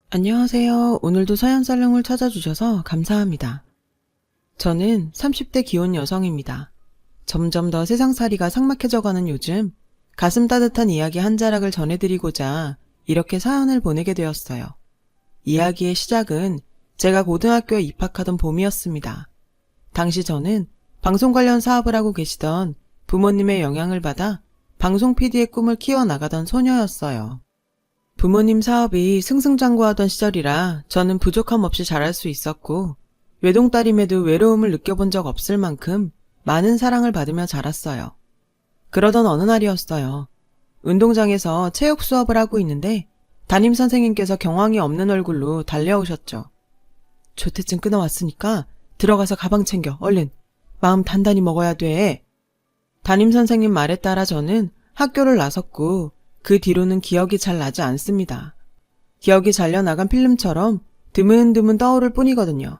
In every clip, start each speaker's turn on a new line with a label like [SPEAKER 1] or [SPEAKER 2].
[SPEAKER 1] 안녕하세요. 오늘도 서연살롱을 찾아주셔서 감사합니다. 저는 30대 기혼 여성입니다. 점점 더 세상살이가 삭막해져가는 요즘 가슴 따뜻한 이야기 한 자락을 전해드리고자 이렇게 사연을 보내게 되었어요. 이야기의 시작은 제가 고등학교에 입학하던 봄이었습니다. 당시 저는 방송 관련 사업을 하고 계시던 부모님의 영향을 받아 방송 PD의 꿈을 키워나가던 소녀였어요. 부모님 사업이 승승장구하던 시절이라 저는 부족함 없이 잘할 수 있었고 외동딸임에도 외로움을 느껴본 적 없을 만큼 많은 사랑을 받으며 자랐어요. 그러던 어느 날이었어요. 운동장에서 체육 수업을 하고 있는데 담임선생님께서 경황이 없는 얼굴로 달려오셨죠. 조퇴증 끊어왔으니까 들어가서 가방 챙겨 얼른. 마음 단단히 먹어야 돼. 담임선생님 말에 따라 저는 학교를 나섰고 그 뒤로는 기억이 잘 나지 않습니다. 기억이 잘려나간 필름처럼 드문드문 떠오를 뿐이거든요.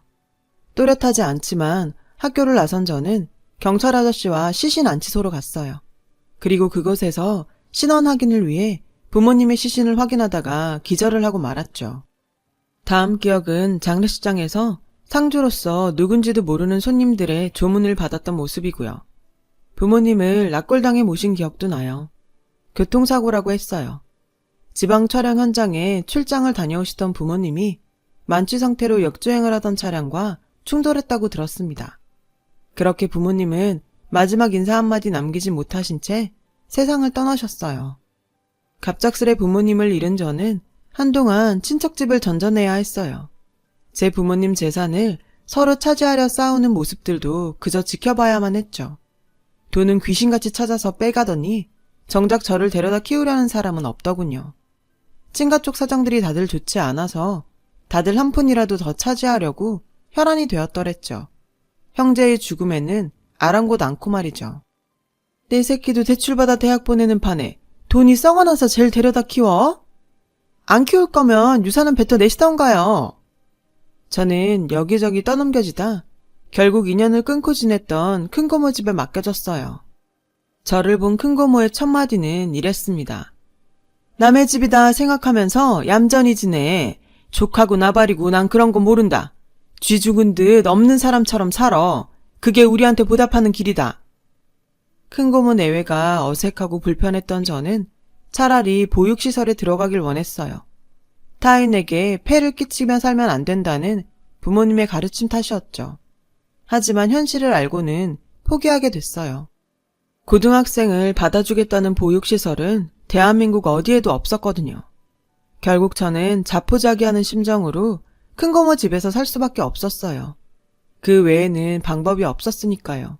[SPEAKER 1] 또렷하지 않지만 학교를 나선 저는 경찰 아저씨와 시신 안치소로 갔어요. 그리고 그곳에서 신원 확인을 위해 부모님의 시신을 확인하다가 기절을 하고 말았죠. 다음 기억은 장례식장에서 상주로서 누군지도 모르는 손님들의 조문을 받았던 모습이고요. 부모님을 락골당해 모신 기억도 나요. 교통사고라고 했어요. 지방 촬영 현장에 출장을 다녀오시던 부모님이 만취 상태로 역주행을 하던 차량과 충돌했다고 들었습니다. 그렇게 부모님은 마지막 인사 한마디 남기지 못하신 채 세상을 떠나셨어요. 갑작스레 부모님을 잃은 저는 한동안 친척집을 전전해야 했어요. 제 부모님 재산을 서로 차지하려 싸우는 모습들도 그저 지켜봐야만 했죠. 돈은 귀신같이 찾아서 빼가더니 정작 저를 데려다 키우려는 사람은 없더군요. 친가 쪽 사정들이 다들 좋지 않아서 다들 한 푼이라도 더 차지하려고 혈안이 되었더랬죠. 형제의 죽음에는 아랑곳 않고 말이죠. 내 새끼도 대출받아 대학 보내는 판에 돈이 썩어나서 쟤를 데려다 키워? 안 키울 거면 유산은 뱉어내시던가요. 저는 여기저기 떠넘겨지다 결국 인연을 끊고 지냈던 큰고모 집에 맡겨졌어요. 저를 본 큰고모의 첫마디는 이랬습니다. 남의 집이다 생각하면서 얌전히 지내. 족하고 나발이고 난 그런 거 모른다. 쥐 죽은 듯 없는 사람처럼 살아. 그게 우리한테 보답하는 길이다. 큰고모 내외가 어색하고 불편했던 저는 차라리 보육시설에 들어가길 원했어요. 타인에게 폐를 끼치며 살면 안 된다는 부모님의 가르침 탓이었죠. 하지만 현실을 알고는 포기하게 됐어요. 고등학생을 받아주겠다는 보육시설은 대한민국 어디에도 없었거든요. 결국 저는 자포자기하는 심정으로 큰고모 집에서 살 수밖에 없었어요. 그 외에는 방법이 없었으니까요.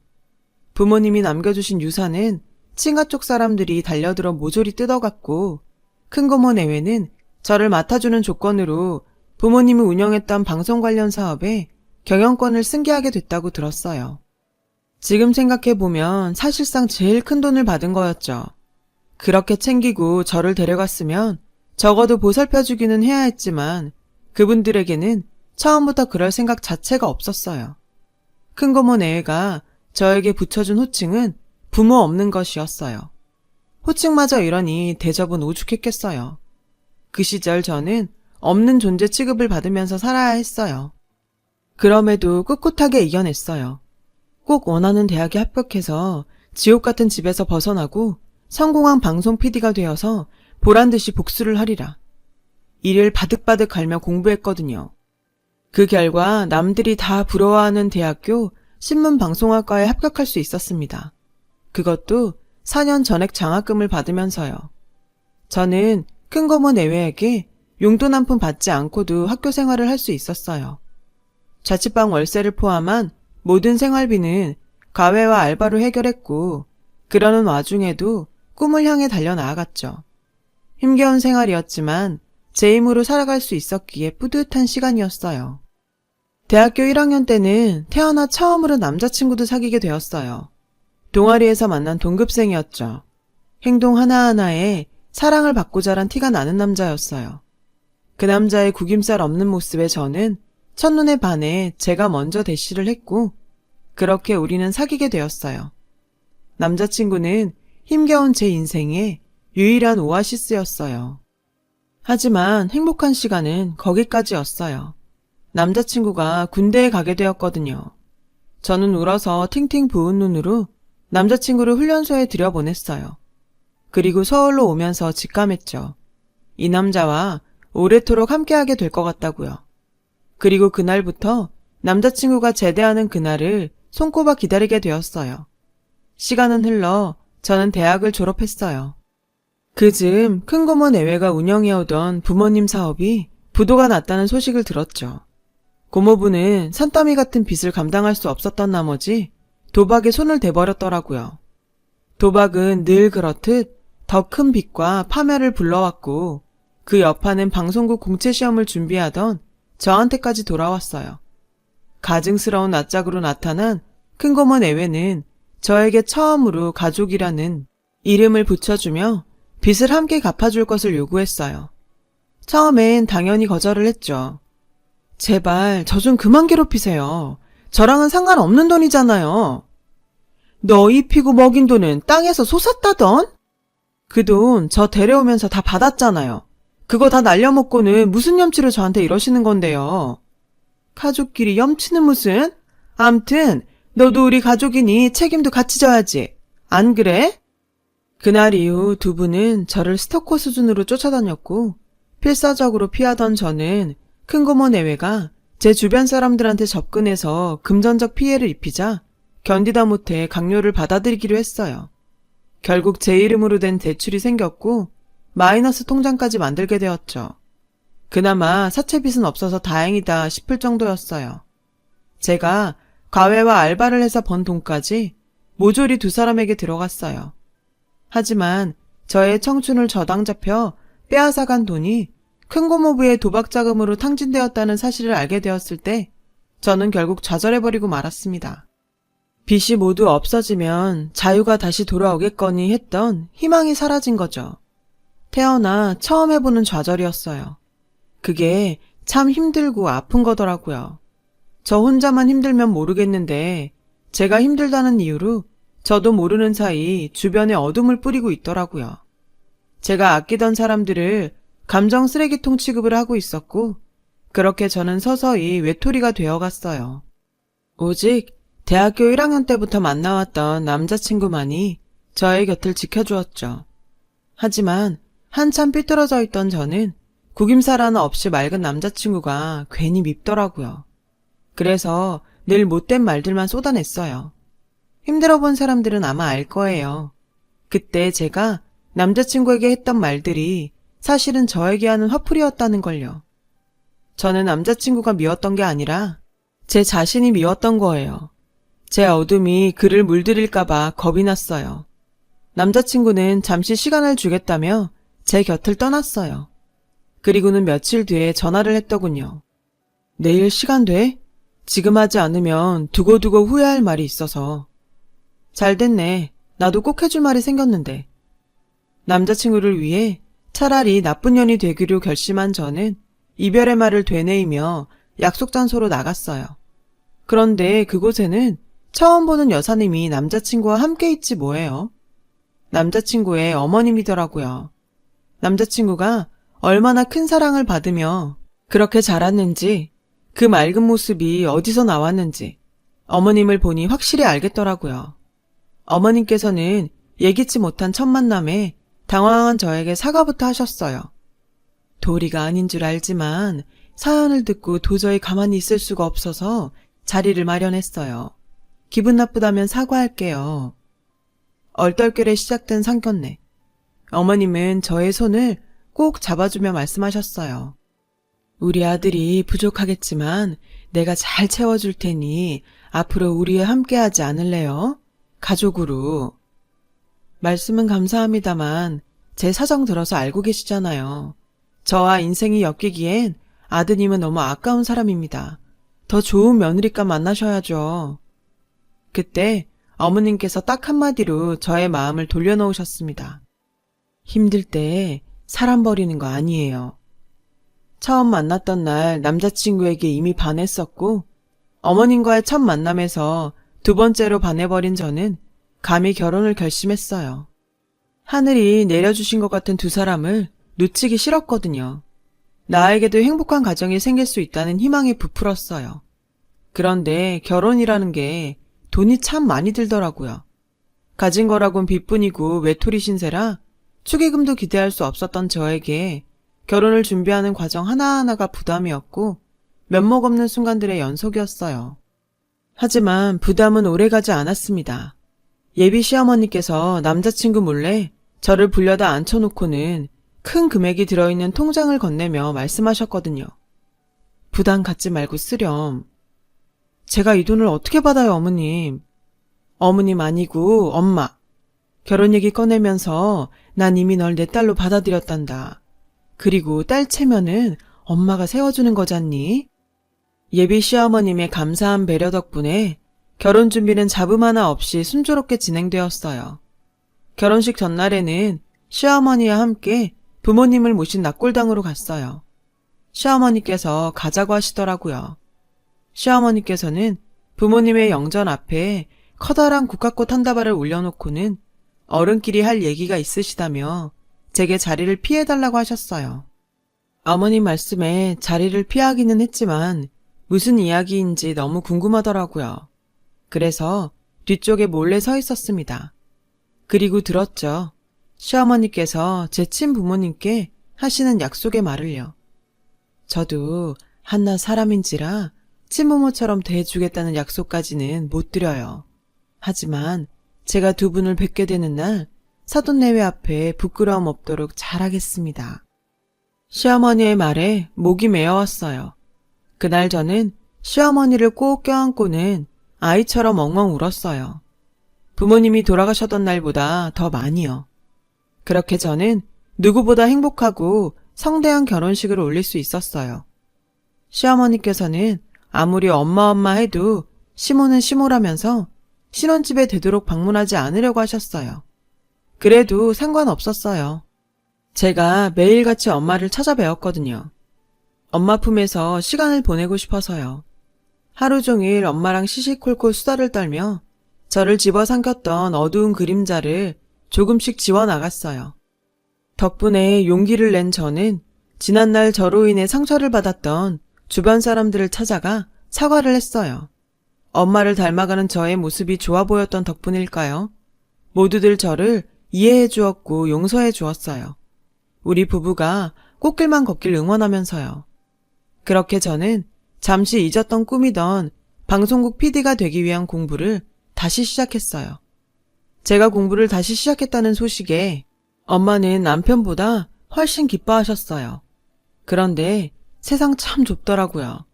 [SPEAKER 1] 부모님이 남겨주신 유산은 친가 쪽 사람들이 달려들어 모조리 뜯어갔고 큰고모 내외는 저를 맡아주는 조건으로 부모님이 운영했던 방송 관련 사업에 경영권을 승계하게 됐다고 들었어요. 지금 생각해보면 사실상 제일 큰 돈을 받은 거였죠. 그렇게 챙기고 저를 데려갔으면 적어도 보살펴주기는 해야 했지만 그분들에게는 처음부터 그럴 생각 자체가 없었어요. 큰고모 내외가 저에게 붙여준 호칭은 부모 없는 것이었어요. 호칭마저 이러니 대접은 오죽했겠어요. 그 시절 저는 없는 존재 취급을 받으면서 살아야 했어요. 그럼에도 꿋꿋하게 이겨냈어요. 꼭 원하는 대학에 합격해서 지옥 같은 집에서 벗어나고 성공한 방송 PD가 되어서 보란듯이 복수를 하리라. 이를 바득바득 갈며 공부했거든요. 그 결과 남들이 다 부러워하는 대학교 신문방송학과에 합격할 수 있었습니다. 그것도 4년 전액 장학금을 받으면서요. 저는 큰고모 내외에게 용돈 한 푼 받지 않고도 학교 생활을 할 수 있었어요. 자취방 월세를 포함한 모든 생활비는 과외와 알바로 해결했고 그러는 와중에도 꿈을 향해 달려나아갔죠. 힘겨운 생활이었지만 제 힘으로 살아갈 수 있었기에 뿌듯한 시간이었어요. 대학교 1학년 때는 태어나 처음으로 남자친구도 사귀게 되었어요. 동아리에서 만난 동급생이었죠. 행동 하나하나에 사랑을 받고 자란 티가 나는 남자였어요. 그 남자의 구김살 없는 모습에 저는 첫눈에 반해 제가 먼저 대시를 했고 그렇게 우리는 사귀게 되었어요. 남자친구는 힘겨운 제 인생의 유일한 오아시스였어요. 하지만 행복한 시간은 거기까지였어요. 남자친구가 군대에 가게 되었거든요. 저는 울어서 팅팅 부은 눈으로 남자친구를 훈련소에 들여보냈어요. 그리고 서울로 오면서 직감했죠. 이 남자와 오래도록 함께하게 될 것 같다고요. 그리고 그날부터 남자친구가 제대하는 그날을 손꼽아 기다리게 되었어요. 시간은 흘러 저는 대학을 졸업했어요. 그즈음 큰고모 내외가 운영해오던 부모님 사업이 부도가 났다는 소식을 들었죠. 고모부는 산더미 같은 빚을 감당할 수 없었던 나머지 도박에 손을 대버렸더라고요. 도박은 늘 그렇듯 더 큰 빚과 파멸을 불러왔고 그 여파는 방송국 공채시험을 준비하던 저한테까지 돌아왔어요. 가증스러운 낯짝으로 나타난 큰고모 내외는 저에게 처음으로 가족이라는 이름을 붙여주며 빚을 함께 갚아줄 것을 요구했어요. 처음엔 당연히 거절을 했죠. 제발 저 좀 그만 괴롭히세요. 저랑은 상관없는 돈이잖아요. 너 입히고 먹인 돈은 땅에서 솟았다던? 그 돈 저 데려오면서 다 받았잖아요. 그거 다 날려먹고는 무슨 염치로 저한테 이러시는 건데요. 가족끼리 염치는 무슨? 암튼 너도 우리 가족이니 책임도 같이 져야지. 안 그래? 그날 이후 두 분은 저를 스토커 수준으로 쫓아다녔고 필사적으로 피하던 저는 큰고모 내외가 제 주변 사람들한테 접근해서 금전적 피해를 입히자 견디다 못해 강요를 받아들이기로 했어요. 결국 제 이름으로 된 대출이 생겼고 마이너스 통장까지 만들게 되었죠. 그나마 사채빚은 없어서 다행이다 싶을 정도였어요. 제가 과외와 알바를 해서 번 돈까지 모조리 두 사람에게 들어갔어요. 하지만 저의 청춘을 저당 잡혀 빼앗아간 돈이 큰고모부의 도박 자금으로 탕진되었다는 사실을 알게 되었을 때 저는 결국 좌절해버리고 말았습니다. 빚이 모두 없어지면 자유가 다시 돌아오겠거니 했던 희망이 사라진 거죠. 태어나 처음 해보는 좌절이었어요. 그게 참 힘들고 아픈 거더라고요. 저 혼자만 힘들면 모르겠는데 제가 힘들다는 이유로 저도 모르는 사이 주변에 어둠을 뿌리고 있더라고요. 제가 아끼던 사람들을 감정 쓰레기통 취급을 하고 있었고 그렇게 저는 서서히 외톨이가 되어갔어요. 오직 대학교 1학년 때부터 만나왔던 남자친구만이 저의 곁을 지켜주었죠. 하지만 한참 삐뚤어져 있던 저는 구김살 하나 없이 맑은 남자친구가 괜히 밉더라고요. 그래서 늘 못된 말들만 쏟아냈어요. 힘들어본 사람들은 아마 알 거예요. 그때 제가 남자친구에게 했던 말들이 사실은 저에게 하는 화풀이였다는 걸요. 저는 남자친구가 미웠던 게 아니라 제 자신이 미웠던 거예요. 제 어둠이 그를 물들일까봐 겁이 났어요. 남자친구는 잠시 시간을 주겠다며 제 곁을 떠났어요. 그리고는 며칠 뒤에 전화를 했더군요. 내일 시간 돼? 지금 하지 않으면 두고두고 후회할 말이 있어서. 잘 됐네. 나도 꼭 해줄 말이 생겼는데. 남자친구를 위해 차라리 나쁜 년이 되기로 결심한 저는 이별의 말을 되뇌이며 약속 장소로 나갔어요. 그런데 그곳에는 처음 보는 여사님이 남자친구와 함께 있지 뭐예요. 남자친구의 어머님이더라고요. 남자친구가 얼마나 큰 사랑을 받으며 그렇게 자랐는지 그 맑은 모습이 어디서 나왔는지 어머님을 보니 확실히 알겠더라고요. 어머님께서는 예기치 못한 첫 만남에 당황한 저에게 사과부터 하셨어요. 도리가 아닌 줄 알지만 사연을 듣고 도저히 가만히 있을 수가 없어서 자리를 마련했어요. 기분 나쁘다면 사과할게요. 얼떨결에 시작된 상견례. 어머님은 저의 손을 꼭 잡아주며 말씀하셨어요. 우리 아들이 부족하겠지만 내가 잘 채워줄 테니 앞으로 우리와 함께하지 않을래요? 가족으로. 말씀은 감사합니다만 제 사정 들어서 알고 계시잖아요. 저와 인생이 엮이기엔 아드님은 너무 아까운 사람입니다. 더 좋은 며느리감 만나셔야죠. 그때 어머님께서 딱 한마디로 저의 마음을 돌려놓으셨습니다. 힘들 때 사람 버리는 거 아니에요. 처음 만났던 날 남자친구에게 이미 반했었고 어머님과의 첫 만남에서 두 번째로 반해버린 저는 감히 결혼을 결심했어요. 하늘이 내려주신 것 같은 두 사람을 놓치기 싫었거든요. 나에게도 행복한 가정이 생길 수 있다는 희망이 부풀었어요. 그런데 결혼이라는 게 돈이 참 많이 들더라고요. 가진 거라곤 빚뿐이고 외톨이 신세라 축의금도 기대할 수 없었던 저에게 결혼을 준비하는 과정 하나하나가 부담이었고 면목 없는 순간들의 연속이었어요. 하지만 부담은 오래가지 않았습니다. 예비 시어머니께서 남자친구 몰래 저를 불려다 앉혀놓고는 큰 금액이 들어있는 통장을 건네며 말씀하셨거든요. 부담 갖지 말고 쓰렴. 제가 이 돈을 어떻게 받아요, 어머님? 어머님 아니고 엄마. 결혼 얘기 꺼내면서 난 이미 널 내 딸로 받아들였단다. 그리고 딸 체면은 엄마가 세워주는 거잖니? 예비 시어머님의 감사한 배려 덕분에 결혼 준비는 잡음 하나 없이 순조롭게 진행되었어요. 결혼식 전날에는 시어머니와 함께 부모님을 모신 낙골당으로 갔어요. 시어머니께서 가자고 하시더라고요. 시어머니께서는 부모님의 영전 앞에 커다란 국화꽃 한 다발을 올려놓고는 어른끼리 할 얘기가 있으시다며 제게 자리를 피해달라고 하셨어요. 어머님 말씀에 자리를 피하기는 했지만 무슨 이야기인지 너무 궁금하더라고요. 그래서 뒤쪽에 몰래 서 있었습니다. 그리고 들었죠. 시어머니께서 제 친부모님께 하시는 약속의 말을요. 저도 한낱 사람인지라 친부모처럼 대해주겠다는 약속까지는 못 드려요. 하지만 제가 두 분을 뵙게 되는 날 사돈내외 앞에 부끄러움 없도록 잘하겠습니다. 시어머니의 말에 목이 메어왔어요. 그날 저는 시어머니를 꼭 껴안고는 아이처럼 엉엉 울었어요. 부모님이 돌아가셨던 날보다 더 많이요. 그렇게 저는 누구보다 행복하고 성대한 결혼식을 올릴 수 있었어요. 시어머니께서는 아무리 엄마 해도 시모는 시모라면서 신혼집에 되도록 방문하지 않으려고 하셨어요. 그래도 상관없었어요. 제가 매일같이 엄마를 찾아뵈었거든요. 엄마 품에서 시간을 보내고 싶어서요. 하루 종일 엄마랑 시시콜콜 수다를 떨며 저를 집어삼켰던 어두운 그림자를 조금씩 지워나갔어요. 덕분에 용기를 낸 저는 지난날 저로 인해 상처를 받았던 주변 사람들을 찾아가 사과를 했어요. 엄마를 닮아가는 저의 모습이 좋아 보였던 덕분일까요? 모두들 저를 이해해 주었고 용서해 주었어요. 우리 부부가 꽃길만 걷길 응원하면서요. 그렇게 저는 잠시 잊었던 꿈이던 방송국 PD가 되기 위한 공부를 다시 시작했어요. 제가 공부를 다시 시작했다는 소식에 엄마는 남편보다 훨씬 기뻐하셨어요. 그런데 세상 참 좁더라고요.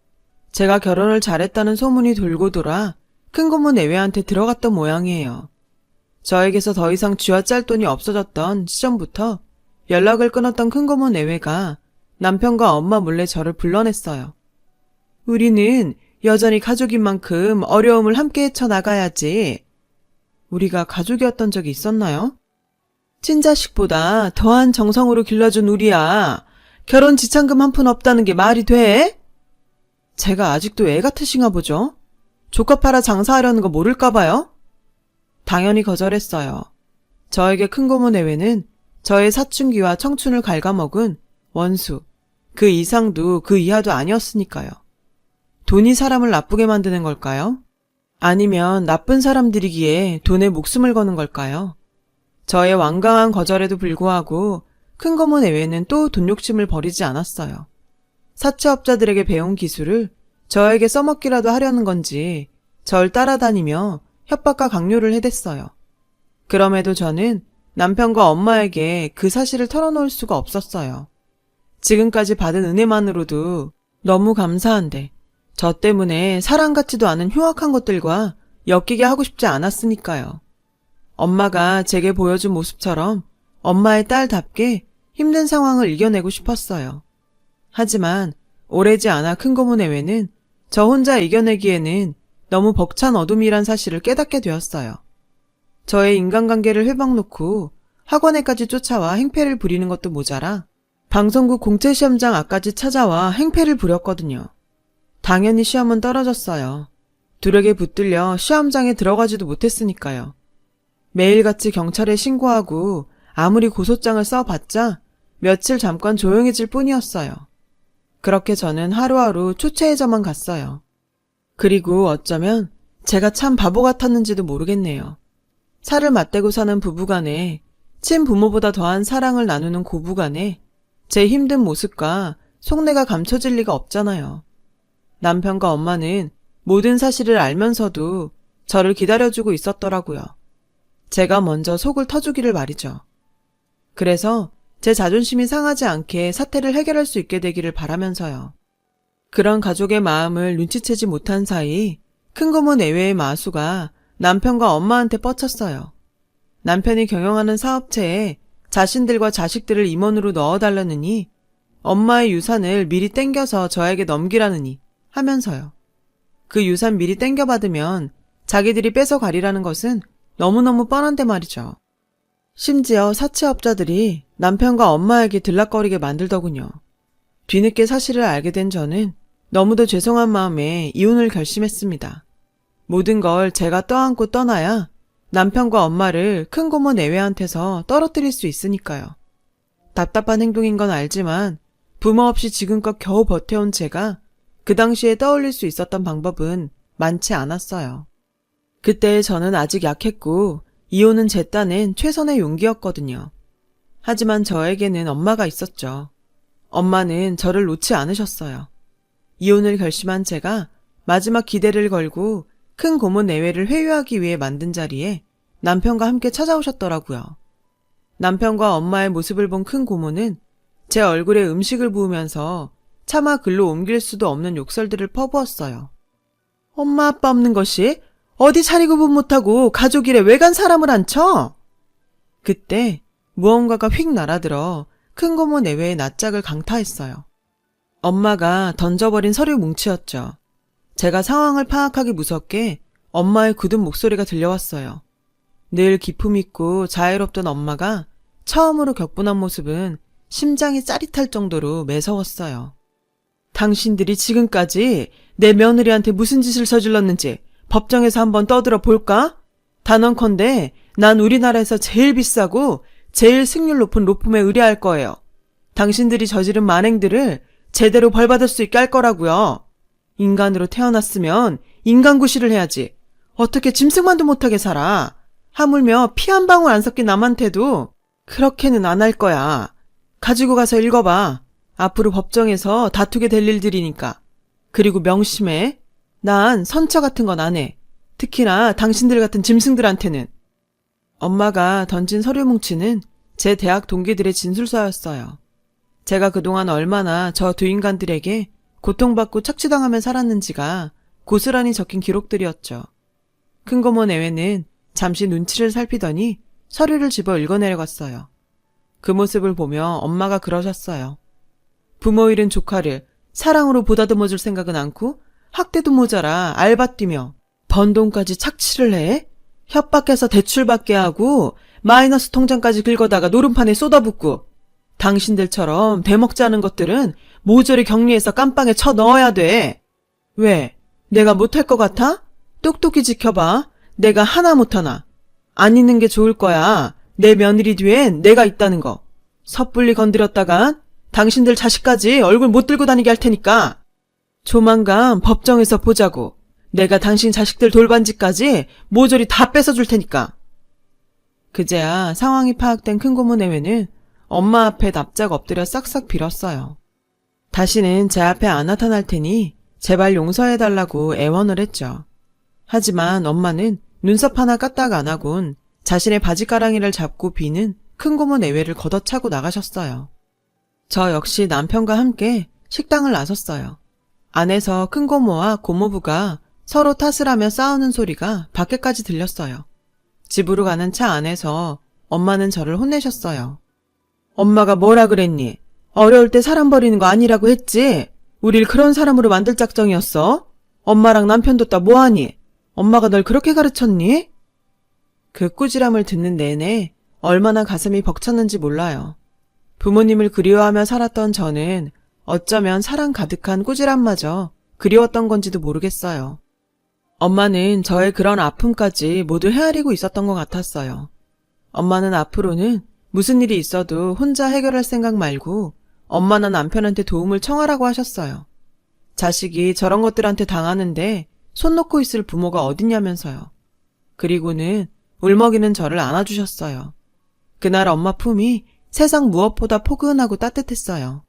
[SPEAKER 1] 제가 결혼을 잘했다는 소문이 돌고 돌아 큰 고모 내외한테 들어갔던 모양이에요. 저에게서 더 이상 쥐어짤 돈이 없어졌던 시점부터 연락을 끊었던 큰 고모 내외가 남편과 엄마 몰래 저를 불러냈어요. 우리는 여전히 가족인 만큼 어려움을 함께 헤쳐나가야지. 우리가 가족이었던 적이 있었나요? 친자식보다 더한 정성으로 길러준 우리야. 결혼 지참금 한 푼 없다는 게 말이 돼? 제가 아직도 애 같으신가 보죠? 조카 팔아 장사하려는 거 모를까 봐요? 당연히 거절했어요. 저에게 큰 고모 내외는 저의 사춘기와 청춘을 갉아먹은 원수, 그 이상도 그 이하도 아니었으니까요. 돈이 사람을 나쁘게 만드는 걸까요? 아니면 나쁜 사람들이기에 돈에 목숨을 거는 걸까요? 저의 완강한 거절에도 불구하고 큰 고모 내외는 또 돈 욕심을 버리지 않았어요. 사채업자들에게 배운 기술을 저에게 써먹기라도 하려는 건지 절 따라다니며 협박과 강요를 해댔어요. 그럼에도 저는 남편과 엄마에게 그 사실을 털어놓을 수가 없었어요. 지금까지 받은 은혜만으로도 너무 감사한데 저 때문에 사랑 같지도 않은 흉악한 것들과 엮이게 하고 싶지 않았으니까요. 엄마가 제게 보여준 모습처럼 엄마의 딸답게 힘든 상황을 이겨내고 싶었어요. 하지만 오래지 않아 큰 고모 내외는 저 혼자 이겨내기에는 너무 벅찬 어둠이란 사실을 깨닫게 되었어요. 저의 인간관계를 회박놓고 학원에까지 쫓아와 행패를 부리는 것도 모자라 방송국 공채시험장 앞까지 찾아와 행패를 부렸거든요. 당연히 시험은 떨어졌어요. 두력에 붙들려 시험장에 들어가지도 못했으니까요. 매일같이 경찰에 신고하고 아무리 고소장을 써봤자 며칠 잠깐 조용해질 뿐이었어요. 그렇게 저는 하루하루 초췌해져만 갔어요. 그리고 어쩌면 제가 참 바보 같았는지도 모르겠네요. 살을 맞대고 사는 부부간에, 친부모보다 더한 사랑을 나누는 고부간에 제 힘든 모습과 속내가 감춰질 리가 없잖아요. 남편과 엄마는 모든 사실을 알면서도 저를 기다려주고 있었더라고요. 제가 먼저 속을 터주기를 말이죠. 그래서 제 자존심이 상하지 않게 사태를 해결할 수 있게 되기를 바라면서요. 그런 가족의 마음을 눈치채지 못한 사이 큰 고모 내외의 마수가 남편과 엄마한테 뻗쳤어요. 남편이 경영하는 사업체에 자신들과 자식들을 임원으로 넣어달라느니 엄마의 유산을 미리 땡겨서 저에게 넘기라느니 하면서요. 그 유산 미리 땡겨받으면 자기들이 뺏어가리라는 것은 너무너무 뻔한데 말이죠. 심지어 사채업자들이 남편과 엄마에게 들락거리게 만들더군요. 뒤늦게 사실을 알게 된 저는 너무도 죄송한 마음에 이혼을 결심했습니다. 모든 걸 제가 떠안고 떠나야 남편과 엄마를 큰 고모 내외한테서 떨어뜨릴 수 있으니까요. 답답한 행동인 건 알지만 부모 없이 지금껏 겨우 버텨온 제가 그 당시에 떠올릴 수 있었던 방법은 많지 않았어요. 그때 저는 아직 약했고 이혼은 제 딴엔 최선의 용기였거든요. 하지만 저에게는 엄마가 있었죠. 엄마는 저를 놓지 않으셨어요. 이혼을 결심한 제가 마지막 기대를 걸고 큰 고모 내외를 회유하기 위해 만든 자리에 남편과 함께 찾아오셨더라고요. 남편과 엄마의 모습을 본 큰 고모는 제 얼굴에 음식을 부으면서 차마 글로 옮길 수도 없는 욕설들을 퍼부었어요. 엄마 아빠 없는 것이 어디 차리구분 못하고 가족 일에 왜 간 사람을 앉혀? 그때 무언가가 휙 날아들어 큰 고모 내외의 낯짝을 강타했어요. 엄마가 던져버린 서류 뭉치였죠. 제가 상황을 파악하기 무섭게 엄마의 굳은 목소리가 들려왔어요. 늘 기품 있고 자애롭던 엄마가 처음으로 격분한 모습은 심장이 짜릿할 정도로 매서웠어요. 당신들이 지금까지 내 며느리한테 무슨 짓을 저질렀는지 법정에서 한번 떠들어 볼까? 단언컨대 난 우리나라에서 제일 비싸고 제일 승률 높은 로펌에 의뢰할 거예요. 당신들이 저지른 만행들을 제대로 벌받을 수 있게 할 거라고요. 인간으로 태어났으면 인간구실을 해야지. 어떻게 짐승만도 못하게 살아. 하물며 피 한 방울 안 섞인 남한테도 그렇게는 안 할 거야. 가지고 가서 읽어봐. 앞으로 법정에서 다투게 될 일들이니까. 그리고 명심해. 난 선처 같은 건 안 해. 특히나 당신들 같은 짐승들한테는. 엄마가 던진 서류 뭉치는 제 대학 동기들의 진술서였어요. 제가 그동안 얼마나 저 두 인간들에게 고통받고 착취당하며 살았는지가 고스란히 적힌 기록들이었죠. 큰 고모 내외는 잠시 눈치를 살피더니 서류를 집어 읽어내려갔어요. 그 모습을 보며 엄마가 그러셨어요. 부모 잃은 조카를 사랑으로 보다듬어줄 생각은 않고 학대도 모자라 알바 뛰며 번 돈까지 착취를 해? 협박해서 대출받게 하고 마이너스 통장까지 긁어다가 노름판에 쏟아붓고 당신들처럼 되먹지 않은 것들은 모조리 격리해서 깜빵에 쳐 넣어야 돼. 왜? 내가 못할 것 같아? 똑똑히 지켜봐. 내가 하나 못하나. 안 있는 게 좋을 거야. 내 며느리 뒤엔 내가 있다는 거. 섣불리 건드렸다간 당신들 자식까지 얼굴 못 들고 다니게 할 테니까. 조만간 법정에서 보자고. 내가 당신 자식들 돌반지까지 모조리 다 뺏어줄 테니까. 그제야 상황이 파악된 큰고모 내외는 엄마 앞에 납작 엎드려 싹싹 빌었어요. 다시는 제 앞에 안 나타날 테니 제발 용서해달라고 애원을 했죠. 하지만 엄마는 눈썹 하나 까딱 안 하곤 자신의 바지가랑이를 잡고 비는 큰고모 내외를 걷어차고 나가셨어요. 저 역시 남편과 함께 식당을 나섰어요. 안에서 큰고모와 고모부가 서로 탓을 하며 싸우는 소리가 밖에까지 들렸어요. 집으로 가는 차 안에서 엄마는 저를 혼내셨어요. 엄마가 뭐라 그랬니? 어려울 때 사람 버리는 거 아니라고 했지? 우릴 그런 사람으로 만들 작정이었어? 엄마랑 남편 뒀다 뭐하니? 엄마가 널 그렇게 가르쳤니? 그 꾸지람을 듣는 내내 얼마나 가슴이 벅찼는지 몰라요. 부모님을 그리워하며 살았던 저는 어쩌면 사랑 가득한 꾸지람마저 그리웠던 건지도 모르겠어요. 엄마는 저의 그런 아픔까지 모두 헤아리고 있었던 것 같았어요. 엄마는 앞으로는 무슨 일이 있어도 혼자 해결할 생각 말고 엄마나 남편한테 도움을 청하라고 하셨어요. 자식이 저런 것들한테 당하는데 손 놓고 있을 부모가 어딨냐면서요. 그리고는 울먹이는 저를 안아주셨어요. 그날 엄마 품이 세상 무엇보다 포근하고 따뜻했어요.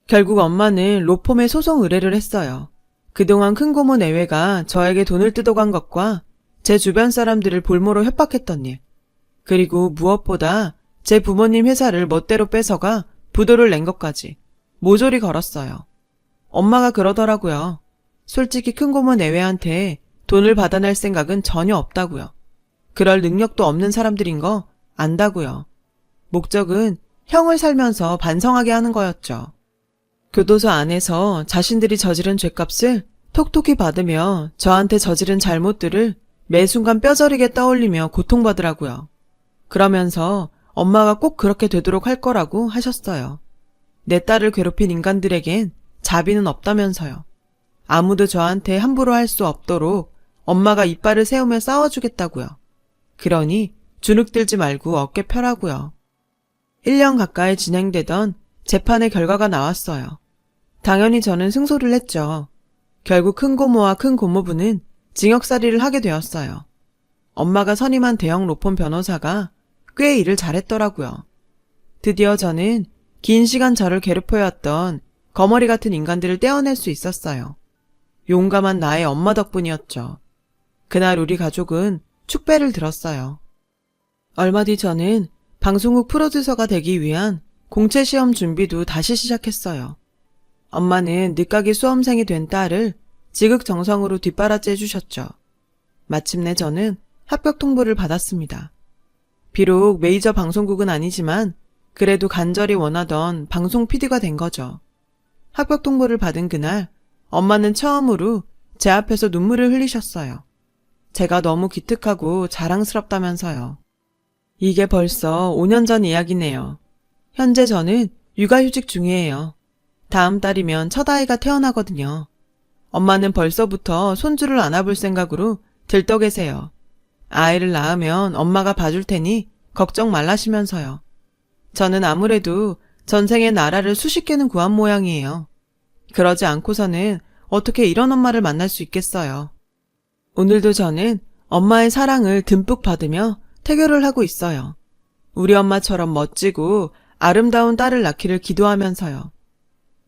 [SPEAKER 1] 결국 엄마는 로펌에 소송 의뢰를 했어요. 그동안 큰고모 내외가 저에게 돈을 뜯어간 것과 제 주변 사람들을 볼모로 협박했던 일, 그리고 무엇보다 제 부모님 회사를 멋대로 뺏어가 부도를 낸 것까지 모조리 걸었어요. 엄마가 그러더라고요. 솔직히 큰고모 내외한테 돈을 받아낼 생각은 전혀 없다고요. 그럴 능력도 없는 사람들인 거 안다고요. 목적은 형을 살면서 반성하게 하는 거였죠. 교도소 안에서 자신들이 저지른 죄값을 톡톡히 받으며 저한테 저지른 잘못들을 매 순간 뼈저리게 떠올리며 고통받으라고요. 그러면서 엄마가 꼭 그렇게 되도록 할 거라고 하셨어요. 내 딸을 괴롭힌 인간들에겐 자비는 없다면서요. 아무도 저한테 함부로 할 수 없도록 엄마가 이빨을 세우며 싸워주겠다고요. 그러니 주눅들지 말고 어깨 펴라고요. 1년 가까이 진행되던 재판의 결과가 나왔어요. 당연히 저는 승소를 했죠. 결국 큰고모와 큰고모부는 징역살이를 하게 되었어요. 엄마가 선임한 대형 로펌 변호사가 꽤 일을 잘했더라고요. 드디어 저는 긴 시간 저를 괴롭혀왔던 거머리 같은 인간들을 떼어낼 수 있었어요. 용감한 나의 엄마 덕분이었죠. 그날 우리 가족은 축배를 들었어요. 얼마 뒤 저는 방송국 프로듀서가 되기 위한 공채 시험 준비도 다시 시작했어요. 엄마는 늦가기 수험생이 된 딸을 지극정성으로 뒷바라지 해주셨죠. 마침내 저는 합격 통보를 받았습니다. 비록 메이저 방송국은 아니지만 그래도 간절히 원하던 방송 PD가 된 거죠. 합격 통보를 받은 그날 엄마는 처음으로 제 앞에서 눈물을 흘리셨어요. 제가 너무 기특하고 자랑스럽다면서요. 이게 벌써 5년 전 이야기네요. 현재 저는 육아휴직 중이에요. 다음 달이면 첫 아이가 태어나거든요. 엄마는 벌써부터 손주를 안아볼 생각으로 들떠 계세요. 아이를 낳으면 엄마가 봐줄 테니 걱정 말라시면서요. 저는 아무래도 전생에 나라를 수십 개는 구한 모양이에요. 그러지 않고서는 어떻게 이런 엄마를 만날 수 있겠어요. 오늘도 저는 엄마의 사랑을 듬뿍 받으며 태교를 하고 있어요. 우리 엄마처럼 멋지고 아름다운 딸을 낳기를 기도하면서요.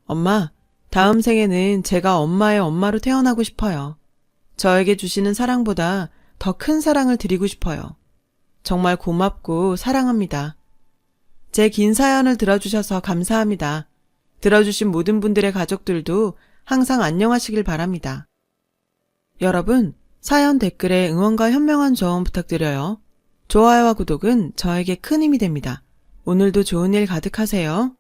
[SPEAKER 1] 엄마, 다음 생에는 제가 엄마의 엄마로 태어나고 싶어요. 저에게 주시는 사랑보다 더 큰 사랑을 드리고 싶어요. 정말 고맙고 사랑합니다. 제 긴 사연을 들어주셔서 감사합니다. 들어주신 모든 분들의 가족들도 항상 안녕하시길 바랍니다. 여러분, 사연 댓글에 응원과 현명한 조언 부탁드려요. 좋아요와 구독은 저에게 큰 힘이 됩니다. 오늘도 좋은 일 가득하세요.